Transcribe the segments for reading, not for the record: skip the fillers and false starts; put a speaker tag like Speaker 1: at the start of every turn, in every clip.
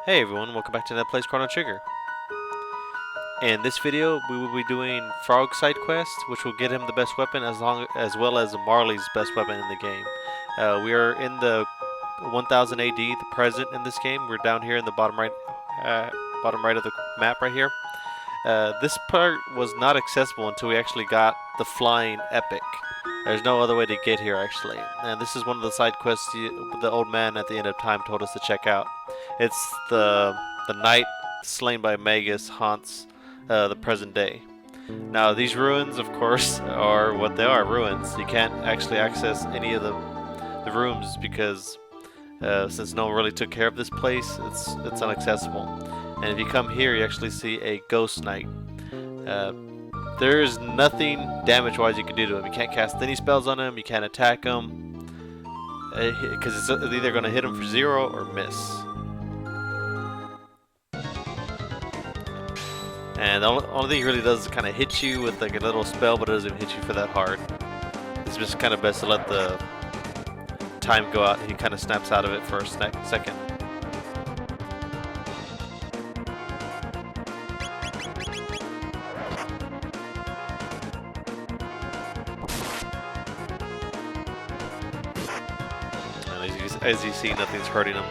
Speaker 1: Hey everyone, welcome back to Net Plays Chrono Trigger. In this video, we will be doing Frog side quest, which will get him the best weapon as well as Marley's best weapon in the game. We are in the 1000 AD, the present in this game. We're down here in the bottom right of the map right here. This part was not accessible until we actually got the flying epic. There's no other way to get here actually, and this is one of the side quests the old man at the end of time told us to check out. It's the knight slain by Magus haunts the present day. Now these ruins, of course, are what they are, ruins. You can't actually access any of the rooms because since no one really took care of this place, it's inaccessible. And if you come here, you actually see a ghost knight. There's nothing damage-wise you can do to him. You can't cast any spells on him. You can't attack him because it's either going to hit him for 0 or miss. And the only thing he really does is kind of hit you with like a little spell, but it doesn't hit you for that hard. It's just kind of best to let the time go out. He kind of snaps out of it for a second. As you see, nothing's hurting him.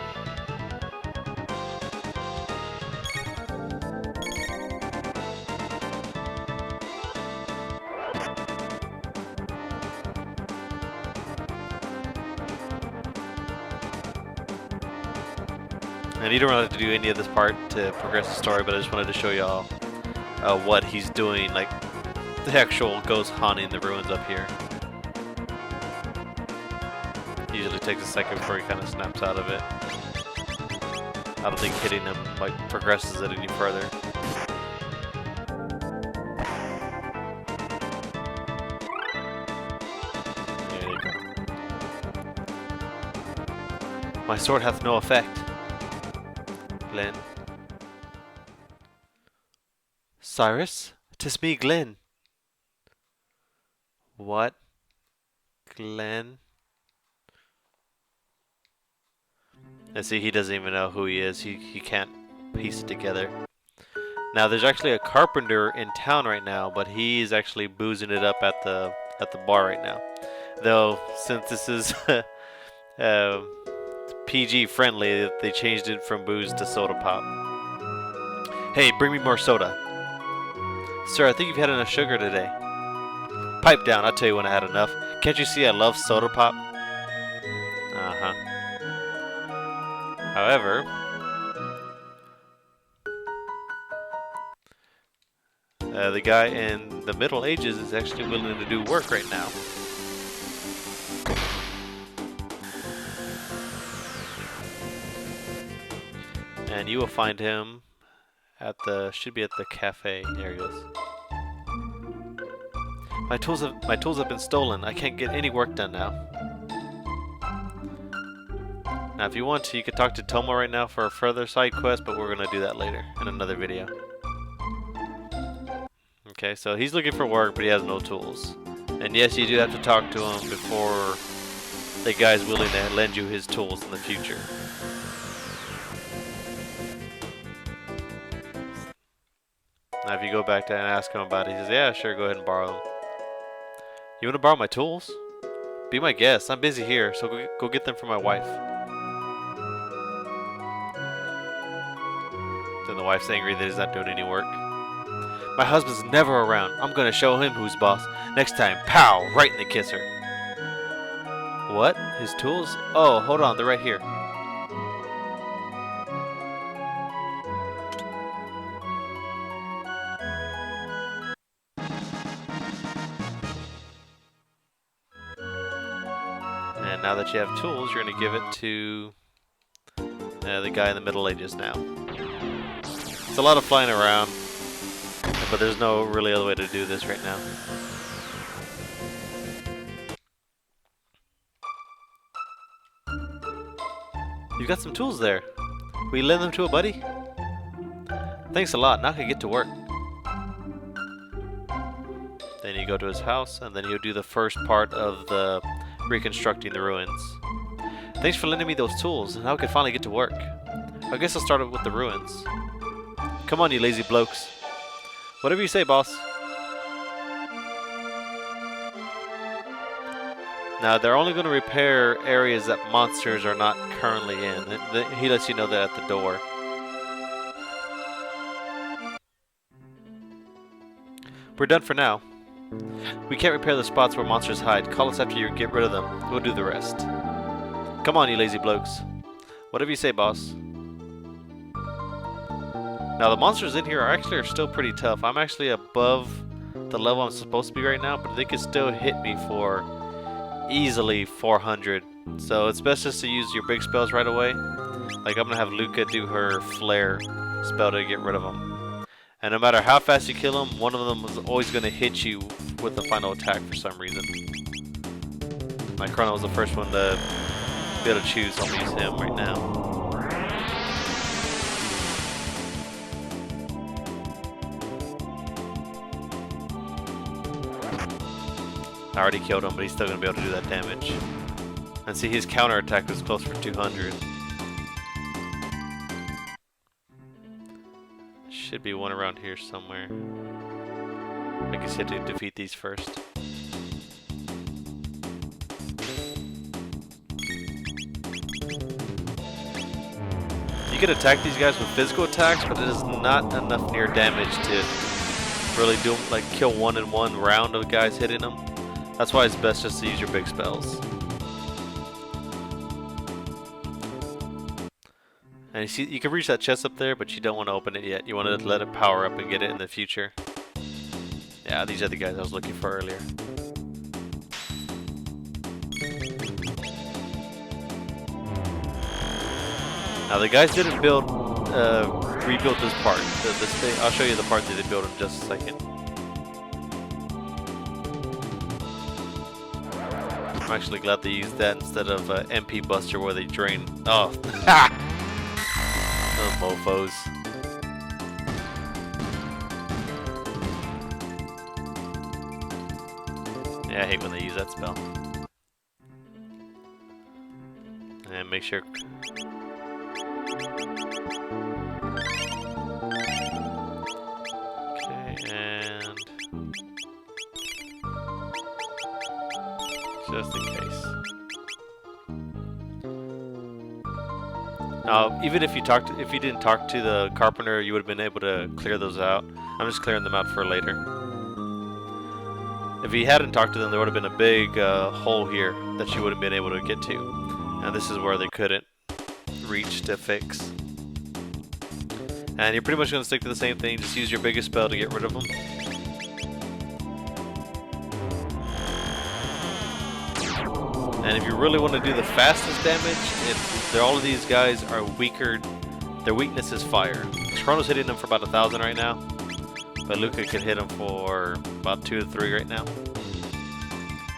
Speaker 1: And you don't really have to do any of this part to progress the story, but I just wanted to show y'all what he's doing, like the actual ghost haunting the ruins up here. Usually takes a second before he kind of snaps out of it. I don't think hitting him like progresses it any further. There you go. My sword hath no effect. Glenn. Cyrus? 'Tis me, Glenn. What? Glenn? And see, he doesn't even know who he is. He can't piece it together. Now, there's actually a carpenter in town right now, but he's actually boozing it up at the bar right now. Though, since this is PG friendly, they changed it from booze to soda pop. Hey, bring me more soda. Sir, I think you've had enough sugar today. Pipe down, I'll tell you when I had enough. Can't you see I love soda pop? Uh-huh. However, the guy in the Middle Ages is actually willing to do work right now. And you will find him at should be at the cafe. There he goes. My tools have been stolen. I can't get any work done now. Now, if you want to, you can talk to Tomo right now for a further side quest, but we're going to do that later in another video. Okay, so he's looking for work, but he has no tools. And yes, you do have to talk to him before the guy's willing to lend you his tools in the future. Now, if you go back to and ask him about it, he says, yeah, sure, go ahead and borrow them. You want to borrow my tools? Be my guest. I'm busy here, so go get them for my wife. Then the wife's angry that he's not doing any work. My husband's never around. I'm gonna show him who's boss. Next time, pow! Right in the kisser. What? His tools? Oh, hold on, they're right here. And now that you have tools, you're gonna give it to the guy in the Middle Ages now. It's a lot of flying around, but there's no really other way to do this right now. You've got some tools there. Will you lend them to a buddy? Thanks a lot. Now I can get to work. Then you go to his house, and then he'll do the first part of the reconstructing the ruins. Thanks for lending me those tools, and now I can finally get to work. I guess I'll start with the ruins. Come on, you lazy blokes. Whatever you say, boss. Now, they're only going to repair areas that monsters are not currently in. He lets you know that at the door. We're done for now. We can't repair the spots where monsters hide. Call us after you get rid of them. We'll do the rest. Come on, you lazy blokes. Whatever you say, boss. Now, the monsters in here are still pretty tough. I'm actually above the level I'm supposed to be right now, but they could still hit me for easily 400. So it's best just to use your big spells right away. Like, I'm going to have Luca do her flare spell to get rid of them. And no matter how fast you kill them, one of them is always going to hit you with the final attack for some reason. My Chrono was the first one to be able to choose. I'm going to use him right now. I already killed him, but he's still going to be able to do that damage. And see, his counter attack was close for 200. Should be one around here somewhere. I guess you have to defeat these first. You can attack these guys with physical attacks, but it is not enough near damage to really do, like, kill one in one round of guys hitting them. That's why it's best just to use your big spells. And you see, you can reach that chest up there, but you don't want to open it yet. You want to let it power up and get it in the future. Yeah, these are the guys I was looking for earlier. Now the guys didn't rebuild this part. This thing, I'll show you the part that they built in just a second. I'm actually glad they used that instead of MP Buster where they drain. Oh, ha! Those mofos. Yeah, I hate when they use that spell. And make sure. Okay, and just in case. Now, even if you didn't talk to the carpenter, you would have been able to clear those out. I'm just clearing them out for later. If you hadn't talked to them, there would have been a big hole here that you would have been able to get to. And this is where they couldn't reach to fix. And you're pretty much going to stick to the same thing. Just use your biggest spell to get rid of them. And if you really want to do the fastest damage, all of these guys are weaker. Their weakness is fire. Chrono's hitting them for about 1,000 right now. But Luca can hit him for about 2 to 3 right now.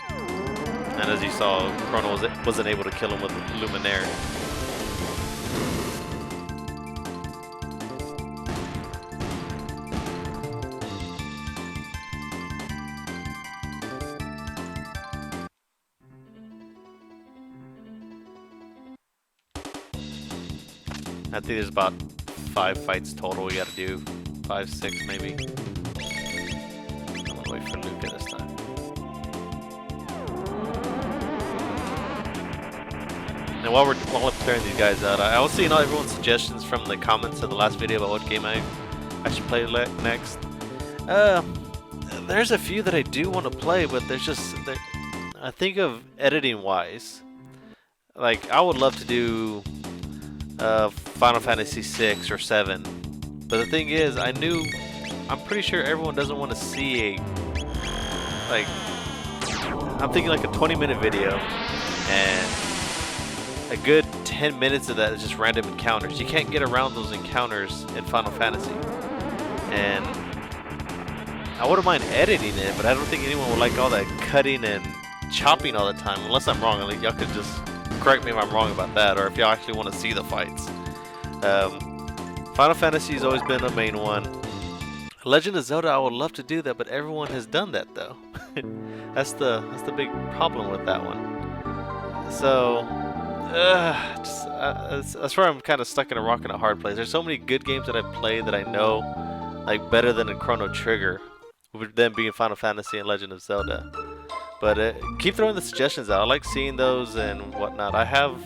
Speaker 1: And as you saw, Chrono wasn't able to kill him with Luminaire. I think there's about 5 fights total we gotta do. 5, 6 maybe. I'm gonna wait for Luca this time. And while I'm clearing these guys out, I was seeing all everyone's suggestions from the comments of the last video about what game I should play next. There's a few that I do want to play, but I think of editing wise. Like, I would love to do Final Fantasy 6 or 7. But the thing is, I'm pretty sure everyone doesn't want to see I'm thinking like a 20-minute video, and a good 10 minutes of that is just random encounters. You can't get around those encounters in Final Fantasy. And I wouldn't mind editing it, but I don't think anyone would like all that cutting and chopping all the time, unless I'm wrong. Like, y'all could just correct me if I'm wrong about that, or if y'all actually want to see the fights. Final Fantasy has always been a main one. Legend of Zelda, I would love to do that, but everyone has done that though. That's the big problem with that one. So That's where I'm kind of stuck in a rock and a hard place. There's so many good games that I play that I know, like better than a Chrono Trigger, with them being Final Fantasy and Legend of Zelda. But keep throwing the suggestions out. I like seeing those and whatnot. I have,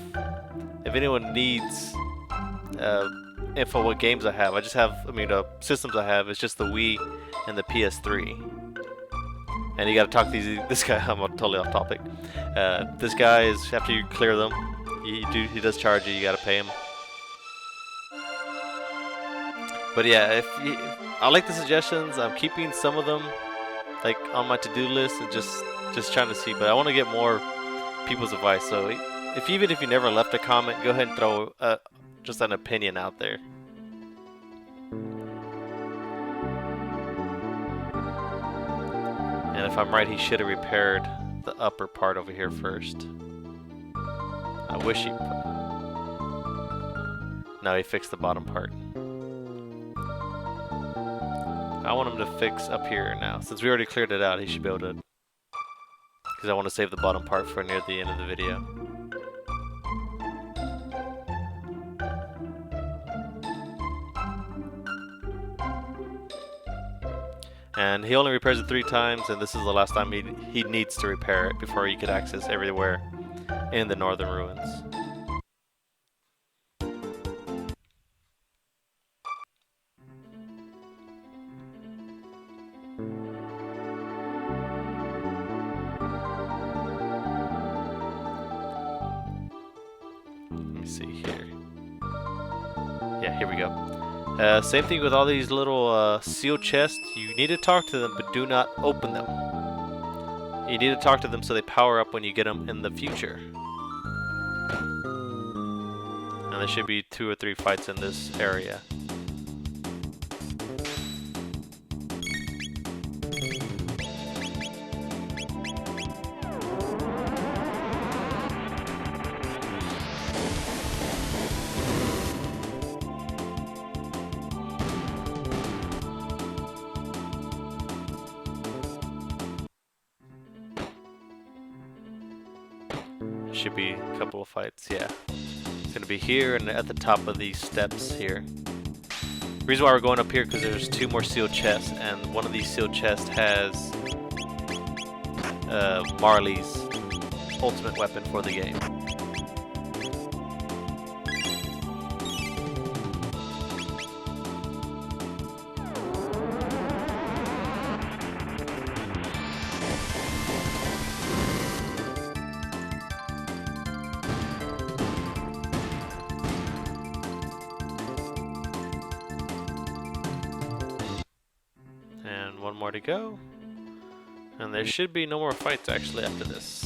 Speaker 1: if anyone needs info what games I have, I just have, I mean, systems I have. It's just the Wii and the PS3. And you got to talk to this guy. I'm totally off topic. This guy is, after you clear them, he does charge you. You got to pay him. But yeah, I like the suggestions. I'm keeping some of them like on my to-do list and just trying to see. But I want to get more people's advice. So even if you never left a comment, go ahead and throw just an opinion out there. And if I'm right, he should have repaired the upper part over here first. I wish he... No, he fixed the bottom part. I want him to fix up here now. Since we already cleared it out, he should be able to... Because I want to save the bottom part for near the end of the video. And he only repairs it 3 times, and this is the last time he needs to repair it before he could access everywhere in the northern ruins. Let me see here. Yeah, here we go. Same thing with all these little sealed chests. You need to talk to them, but do not open them. You need to talk to them so they power up when you get them in the future. And there should be 2 or 3 fights in this area. Should be a couple of fights, yeah. It's gonna be here and at the top of these steps here. The reason why we're going up here because there's 2 more sealed chests, and one of these sealed chests has Marley's ultimate weapon for the game. One more to go, and there should be no more fights actually after this.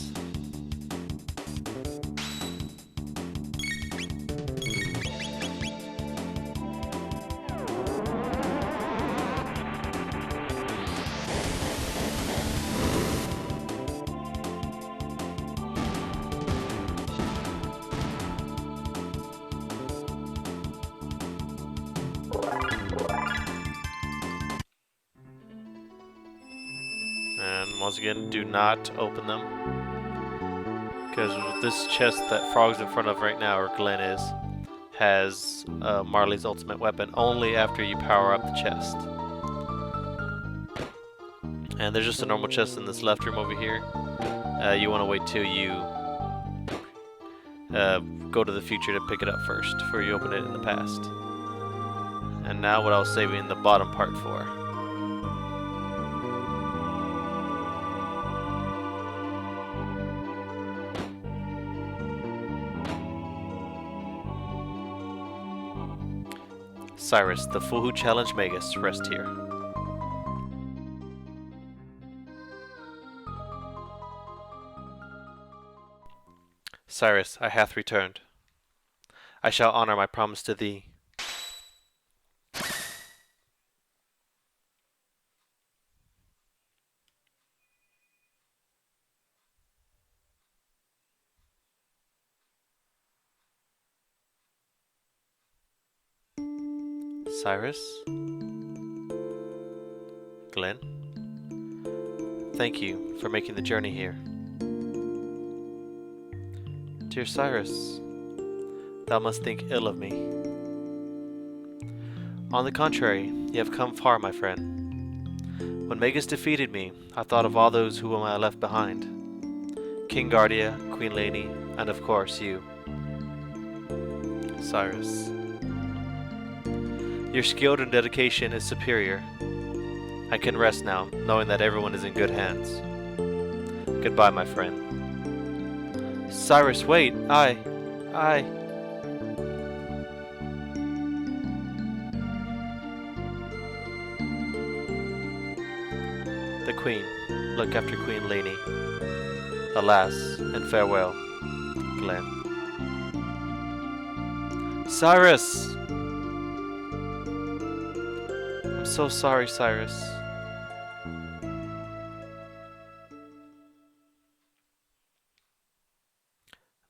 Speaker 1: And once again, do not open them. Because this chest that Frog's in front of right now, or Glenn is, has Marley's ultimate weapon only after you power up the chest. And there's just a normal chest in this left room over here. You want to wait till you go to the future to pick it up first, before you open it in the past. And now what I was saving the bottom part for. Cyrus, the fool who challenged Magus, rest here. Cyrus, I hath returned. I shall honor my promise to thee. Cyrus? Glenn? Thank you for making the journey here. Dear Cyrus, thou must think ill of me. On the contrary, you have come far, my friend. When Magus defeated me, I thought of all those whom I left behind. King Guardia, Queen Lainey, and of course you. Cyrus. Your skill and dedication is superior. I can rest now, knowing that everyone is in good hands. Goodbye, my friend. Cyrus, wait! I... The Queen, look after Queen Lainey. Alas, and farewell, Glenn. Cyrus! I'm so sorry, Cyrus.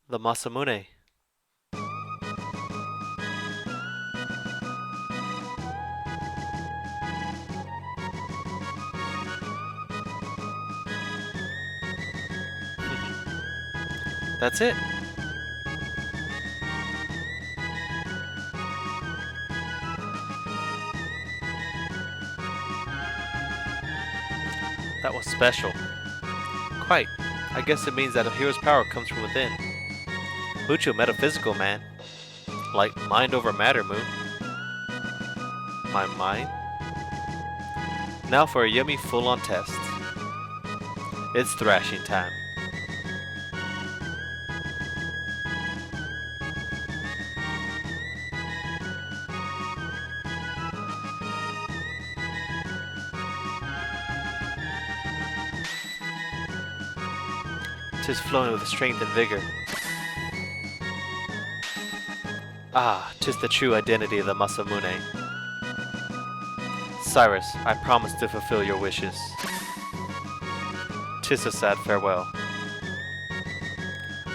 Speaker 1: The Masamune. That's it. That was special. Quite. I guess it means that a hero's power comes from within. Mucho metaphysical, man. Like mind over matter, Moon. My mind? Now for a yummy full-on test. It's thrashing time. Tis flowing with strength and vigor. Ah, tis the true identity of the Masamune. Cyrus, I promise to fulfill your wishes. Tis a sad farewell.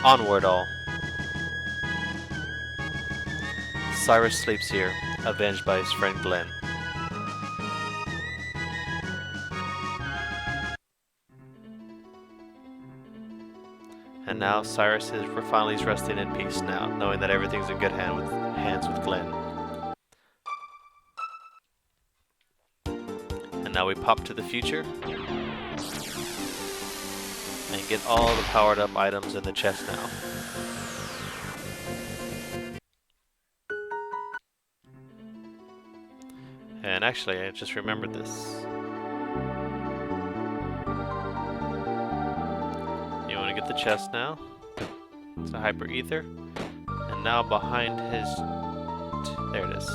Speaker 1: Onward all. Cyrus sleeps here, avenged by his friend Glenn. And now Cyrus is finally resting in peace now, knowing that everything's in good hands with Glenn. And now we pop to the future and get all the powered up items in the chest now. And actually, I just remembered this. You want to get the chest now? It's a hyper ether. And now behind his... there it is.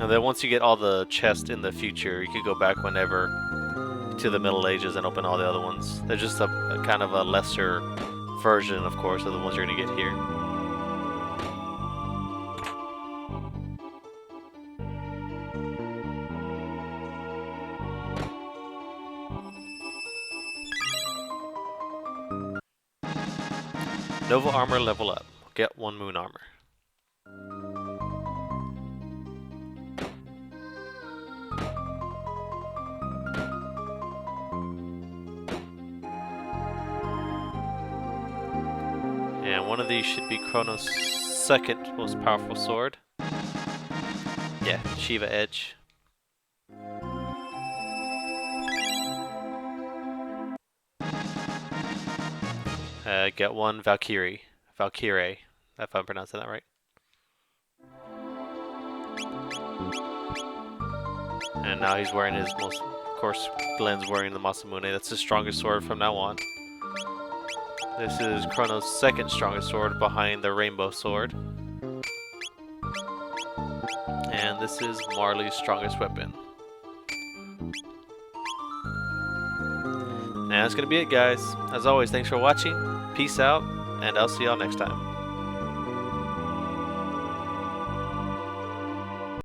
Speaker 1: And then once you get all the chests in the future, you could go back whenever to the Middle Ages and open all the other ones. They're just a kind of a lesser version, of course, of the ones you're going to get here. Nova armor level up. Get 1 moon armor. And one of these should be Chrono's second most powerful sword. Yeah, Shiva Edge. Get 1 Valkyrie, if I'm pronouncing that right. And now he's wearing his most, of course, Glenn's wearing the Masamune. That's his strongest sword from now on. This is Chrono's second strongest sword behind the Rainbow Sword. And this is Marley's strongest weapon. And that's going to be it, guys. As always, thanks for watching. Peace out, and I'll see y'all next time.